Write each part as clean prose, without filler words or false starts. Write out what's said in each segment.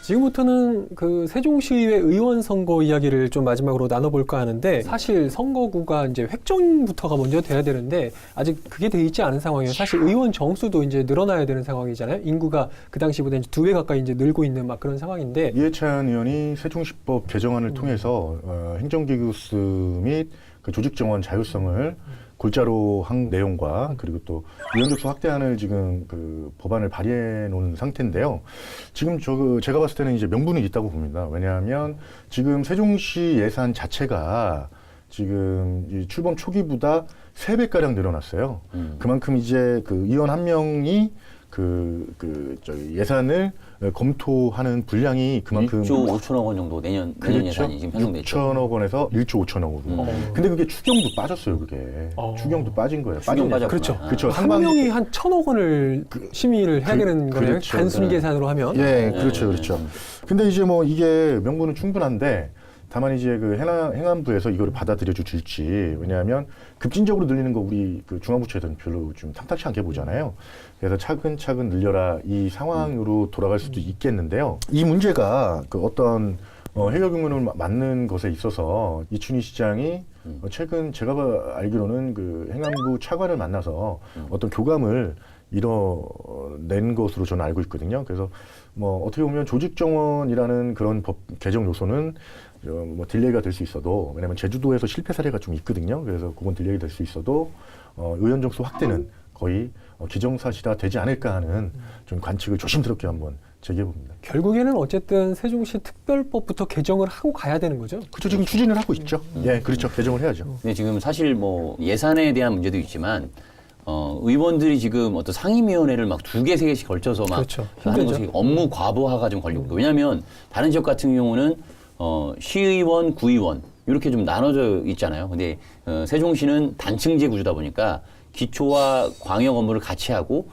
지금부터는 그 세종시의회 의원 선거 이야기를 좀 마지막으로 나눠볼까 하는데 사실 선거구가 이제 획정부터가 먼저 돼야 되는데 아직 그게 돼 있지 않은 상황이에요. 사실 의원 정수도 이제 늘어나야 되는 상황이잖아요. 인구가 그 당시보다 이제 2배 가까이 이제 늘고 있는 막 그런 상황인데 이해찬 의원이 세종시법 개정안을 통해서 행정기구수 및 그 조직정원 자율성을 골자로 한 내용과 그리고 또 의원족수 확대안을 지금 그 법안을 발의해 놓은 상태인데요. 지금 제가 봤을 때는 이제 명분은 있다고 봅니다. 왜냐하면 지금 세종시 예산 자체가 지금 이 출범 초기보다 3배가량 늘어났어요. 그만큼 이제 그 의원 한 명이 저희 예산을 검토하는 분량이 그만큼 1조 5천억 원 정도 내년 예산이 지금 편성됐죠. 6천억 원에서 1조 5천억으로. 근데 그게 추경도 빠졌어요, 그게. 추경도 빠진 거예요. 추경 빠졌구나. 그렇죠. 그렇죠. 한 명이 한 1,000억 원을 심의를 해야 되는 거예요. 그렇죠. 단순 계산으로 하면. 예, 그렇죠, 그렇죠. 근데 이제 뭐 이게 명분은 충분한데 다만 이제 그 행안부에서 이거를 받아들여 줄지. 왜냐하면 급진적으로 늘리는 거 우리 그 중앙부처에서는 별로 좀 탐탁치 않게 보잖아요. 그래서 차근차근 늘려라 이 상황으로 돌아갈 수도 있겠는데요. 이 문제가 그 어떤 해결 경로를 맞는 것에 있어서 이춘희 시장이 최근 제가 알기로는 그 행안부 차관을 만나서 어떤 교감을 이뤄낸 것으로 저는 알고 있거든요. 그래서 뭐 어떻게 보면 조직정원이라는 그런 법 개정 요소는 뭐 딜레이가 될 수 있어도 왜냐하면 제주도에서 실패 사례가 좀 있거든요. 그래서 그건 딜레이 될 수 있어도 의원 정수 확대는 거의 기정사실화 되지 않을까 하는 좀 관측을 조심스럽게 한번 제기해 봅니다. 결국에는 어쨌든 세종시 특별법부터 개정을 하고 가야 되는 거죠. 그렇죠. 지금 추진을 하고 있죠. 예, 그렇죠. 개정을 해야죠. 근데 지금 사실 뭐 예산에 대한 문제도 있지만 의원들이 지금 어떤 상임위원회를 막 2개, 3개씩 걸쳐서 막 그렇죠. 하는 힘들죠. 것이 업무 과부하가 좀 걸리고 왜냐하면 다른 지역 같은 경우는 시의원, 구의원 이렇게 좀 나눠져 있잖아요. 근데 세종시는 단층제 구조다 보니까 기초와 광역 업무를 같이 하고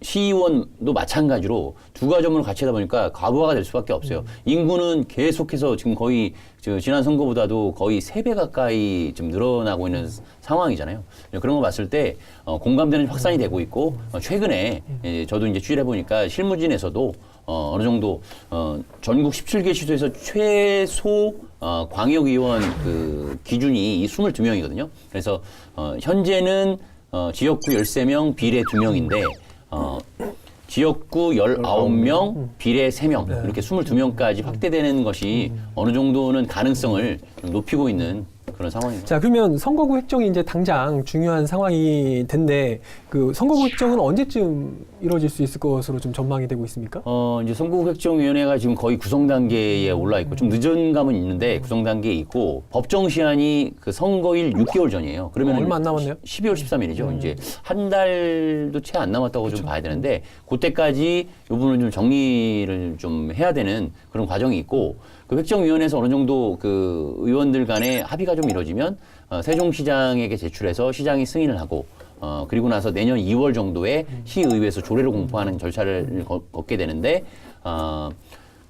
시의원도 마찬가지로 2가지 업무를 같이 하다 보니까 과부하가 될 수밖에 없어요. 인구는 계속해서 지금 거의 지난 선거보다도 거의 3배 가까이 좀 늘어나고 있는 상황이잖아요. 그런 거 봤을 때 공감대는 확산이 되고 있고 최근에 저도 이제 취재를 해보니까 실무진에서도 어느 정도 전국 17개 시도에서 최소 광역의원 그 기준이 22명이거든요. 그래서 현재는 지역구 13명, 비례 2명인데 지역구 19명, 비례 3명 이렇게 22명까지 확대되는 것이 어느 정도는 가능성을 좀 높이고 있는 그런 상황입니다. 자, 그러면 선거구 획정이 이제 당장 중요한 상황이 된데 그 선거구 획정은 언제쯤 이루어질 수 있을 것으로 좀 전망이 되고 있습니까? 이제 선거구획정위원회가 지금 거의 구성 단계에 올라 있고 좀 늦은 감은 있는데 구성 단계에 있고 법정 시한이 그 선거일 6개월 전이에요. 그러면 얼마 안 남았네요. 12월 13일이죠. 이제 한 달도 채 안 남았다고 좀 봐야 되는데 그때까지 이 부분을 좀 정리를 좀 해야 되는 그런 과정이 있고 그 획정위원회에서 어느 정도 그 의원들 간에 합의가 좀 이루어지면 세종시장에게 제출해서 시장이 승인을 하고 그리고 나서 내년 2월 정도에 시의회에서 조례를 공포하는 절차를 걷게 되는데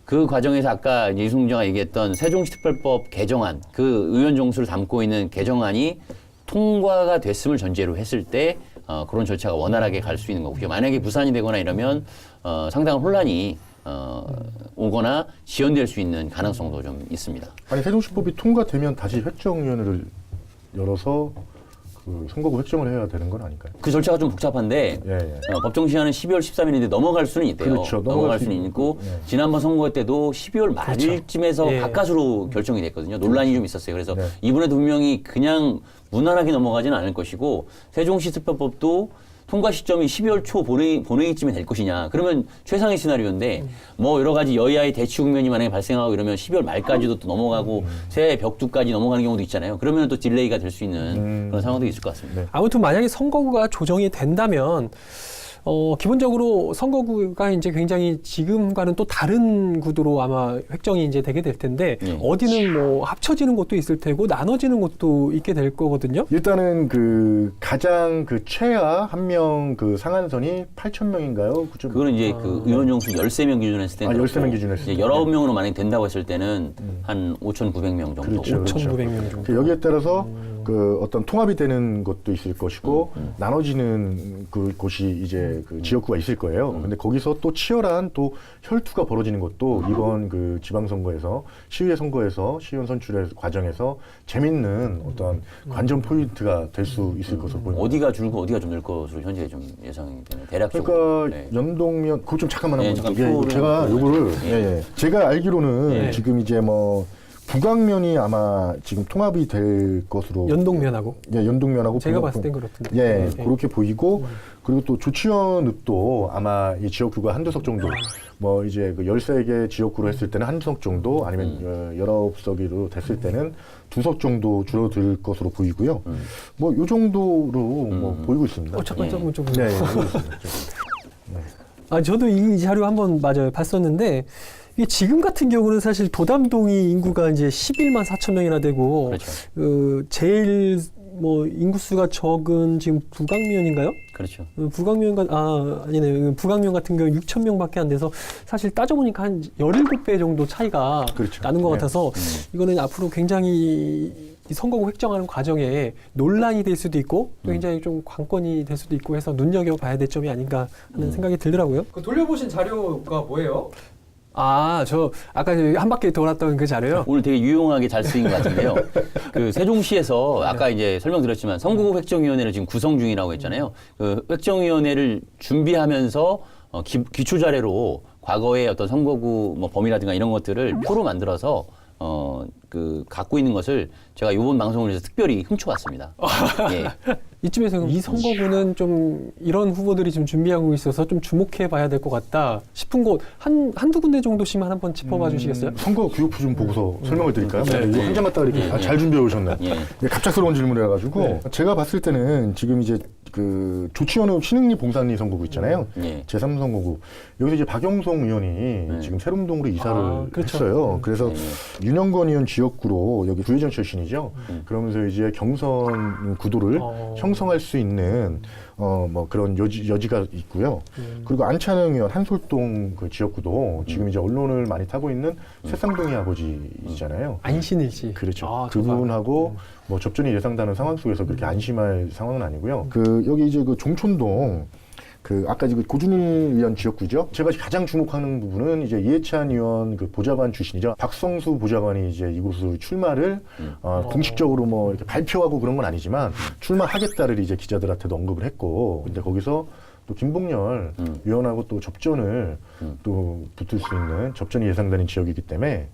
그 과정에서 아까 이제 이승훈 얘기했던 세종시 특별법 개정안 그 의원 정수를 담고 있는 개정안이 통과가 됐음을 전제로 했을 때 그런 절차가 원활하게 갈 수 있는 거고요. 만약에 무산이 되거나 이러면 상당한 혼란이 오거나 지연될 수 있는 가능성도 좀 있습니다. 아니 세종시법이 통과되면 다시 획정위원회를 열어서 그 선거구 획정을 해야 되는 건 아닐까요? 그 절차가 좀 복잡한데 예. 법정 시한은 12월 13일인데 넘어갈 수는 있대요. 그렇죠. 넘어갈 수는 있고 예. 지난번 선거 때도 12월 말쯤에서 그렇죠. 예. 가까스로 결정이 됐거든요. 논란이 좀 있었어요. 그래서 네. 이번에도 분명히 그냥 무난하게 넘어가지는 않을 것이고 세종시 특별법도 통과 시점이 12월 초 본회의쯤에 될 것이냐. 그러면 최상의 시나리오인데 뭐 여러 가지 여야의 대치 국면이 만약에 발생하고 이러면 12월 말까지도 또 넘어가고 새해 벽두까지 넘어가는 경우도 있잖아요. 그러면 또 딜레이가 될 수 있는 그런 상황도 있을 것 같습니다. 네. 아무튼 만약에 선거구가 조정이 된다면 기본적으로 선거구가 이제 굉장히 지금과는 또 다른 구도로 아마 획정이 이제 되게 될 텐데 어디는 뭐 합쳐지는 곳도 있을 테고 나눠지는 곳도 있게 될 거거든요. 일단은 그 가장 그 최하 한 명 그 상한선이 8,000명인가요? 그거는 이제 그 의원 정수 13명 기준 했을 때는 13명 기준 했을 때. 19명으로 만약에 된다고 했을 때는 한 5,900명 정도. 그렇죠. 5,900명 정도. 여기에 따라서 그 어떤 통합이 되는 것도 있을 것이고 나눠지는 그 곳이 이제 그 지역구가 있을 거예요. 근데 거기서 또 치열한 또 혈투가 벌어지는 것도 이번 그 지방선거에서 시의회 선거에서 시의원 선출의 과정에서 재밌는 어떤 관전 포인트가 될 수 있을 것으로 보입니다. 어디가 줄고 어디가 좀 늘 것으로 현재 좀 예상이 되는 대략적으로. 그러니까 연동면 그거 좀 잠깐만 네, 한번 잠깐 예, 표를 제가 한번 요거를 예. 예. 제가 알기로는 예. 지금 이제 뭐 북악면이 아마 지금 통합이 될 것으로 연동면하고 예, 연동면하고 제가 북악- 봤을 땐 그렇던데. 예, 네. 그렇게 보이고 그리고 또 조치원 읍도 아마 이 지역구가 한두 석 정도 뭐 이제 그 13개 지역구로 했을 때는 한두 석 정도 아니면 19석으로 됐을 때는 두 석 정도 줄어들 것으로 보이고요. 뭐 요 정도로 뭐 보이고 있습니다. 잠깐 좀 네, 보이고 있습니다. 아, 저도 이 자료 한번 맞아요 봤었는데 이게 지금 같은 경우는 사실 도담동이 인구가 이제 11만 4천 명이나 되고 그렇죠. 제일 뭐 인구수가 적은 지금 북악면인가요? 그렇죠. 북악면과 아니네 북악면 같은 경우 6천 명밖에 안 돼서 사실 따져보니까 한 17배 정도 차이가 그렇죠. 나는 것 네. 같아서 이거는 앞으로 굉장히 이 선거구 획정하는 과정에 논란이 될 수도 있고 또 굉장히 좀 관건이 될 수도 있고 해서 눈여겨봐야 될 점이 아닌가 하는 생각이 들더라고요. 그 돌려보신 자료가 뭐예요? 저 아까 한 바퀴 돌았던 그 자료요. 오늘 되게 유용하게 잘 쓰인 것 같은데요. 그 세종시에서 아까 이제 설명드렸지만 선거구 획정위원회를 지금 구성 중이라고 했잖아요. 그 획정위원회를 준비하면서 기초 자료로 과거의 어떤 선거구 뭐 범위라든가 이런 것들을 표로 만들어서 그 갖고 있는 것을 제가 이번 방송을 위해서 특별히 훔쳐왔습니다. 예. 이쯤에서 이 선거구는 좀 이런 후보들이 좀 준비하고 있어서 좀 주목해 봐야 될 것 같다 싶은 곳 한두 군데 정도씩만 한번 짚어봐 주시겠어요? 선거 교육표 좀 보고서 설명을 드릴까요? 네, 이거 네. 한 장만 딱 이렇게 잘 준비해 오셨네. 예. 예, 갑작스러운 질문이라 가지고 제가 봤을 때는 지금 이제 그 조치원읍 신흥리 봉산리 선거구 있잖아요. 예. 제3선거구 여기서 이제 박영송 의원이 지금 새롬동으로 이사를 그렇죠. 했어요. 그래서 윤영건 의원 지역구로 여기 구의정 출신이죠. 그러면서 이제 경선 구도를 형성할 수 있는 뭐 그런 여지가 있고요. 그리고 안찬영 의원 한솔동 그 지역구도 지금 이제 언론을 많이 타고 있는 새쌍둥이 아버지이잖아요. 안신일지. 그렇죠. 그분하고 뭐 접전이 예상되는 상황 속에서 그렇게 안심할 상황은 아니고요. 그 여기 이제 그 종촌동 그 아까 지금 고준일 의원 지역구죠. 제가 가장 주목하는 부분은 이제 이해찬 의원 그 보좌관 출신이죠. 박성수 보좌관이 이제 이곳을 출마를 공식적으로 뭐 이렇게 발표하고 그런 건 아니지만 출마하겠다를 이제 기자들한테도 언급을 했고, 근데 거기서 또 김봉열 의원하고 또 접전을 또 붙을 수 있는 접전이 예상되는 지역이기 때문에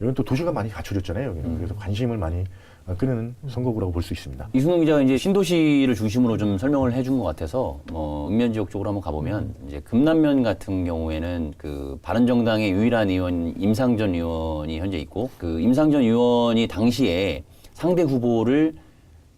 여기는 또 도시가 많이 갖춰졌잖아요. 여기는. 그래서 관심을 많이 끄는 선거구라고 볼 수 있습니다. 이승훈 기자가 이제 신도시를 중심으로 좀 설명을 해준 것 같아서 읍면 지역 쪽으로 한번 가보면 이제 금남면 같은 경우에는 그 바른정당의 유일한 의원 임상전 의원이 현재 있고 그 임상전 의원이 당시에 상대 후보를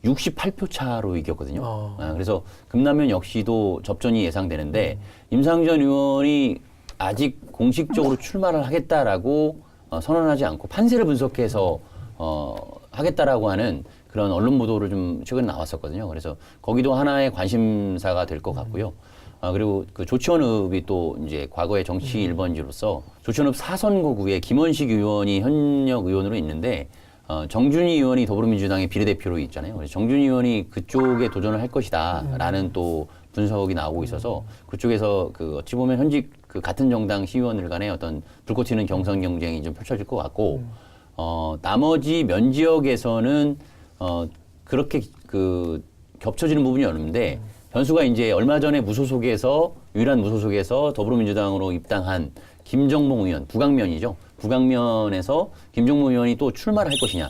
68표 차로 이겼거든요. 그래서 금남면 역시도 접전이 예상되는데 임상전 의원이 아직 공식적으로 출마를 하겠다라고 선언하지 않고 판세를 분석해서 하겠다라고 하는 그런 언론 보도를 좀 최근 나왔었거든요. 그래서 거기도 하나의 관심사가 될 것 같고요. 그리고 그 조치원읍이 또 이제 과거의 정치 1번지로서 조치원읍 4선거구에 김원식 의원이 현역 의원으로 있는데 정준희 의원이 더불어민주당의 비례대표로 있잖아요. 그래서 정준희 의원이 그쪽에 도전을 할 것이다라는 또 분석이 나오고 있어서 그쪽에서 그 어찌 보면 현직 그 같은 정당 시의원들 간의 어떤 불꽃 튀는 경선 경쟁이 좀 펼쳐질 것 같고 나머지 면 지역에서는 그렇게 그 겹쳐지는 부분이 없는데 변수가 이제 얼마 전에 무소속에서 유일한 무소속에서 더불어민주당으로 입당한 김정봉 의원, 북악면이죠. 북악면에서 김정봉 의원이 또 출마를 할 것이냐.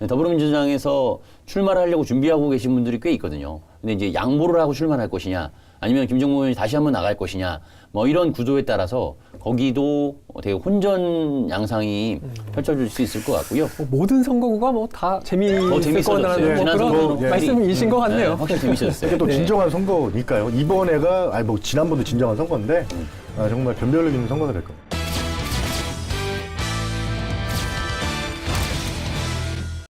더불어민주당에서 출마를 하려고 준비하고 계신 분들이 꽤 있거든요. 근데 이제 양보를 하고 출마를 할 것이냐, 아니면 김정봉 의원이 다시 한번 나갈 것이냐, 뭐 이런 구도에 따라서 거기도 되게 혼전 양상이 펼쳐질 수 있을 것 같고요. 모든 선거구가 뭐 다 재미있을 재밌어졌어요. 거라는 뭐 지난 그런 선거는 말씀이신 것 같네요. 확실히 재밌었어요. 이게 또 네. 진정한 선거니까요. 이번에가 뭐 지난번도 진정한 선거인데 정말 변별력 있는 선거가 될 겁니다.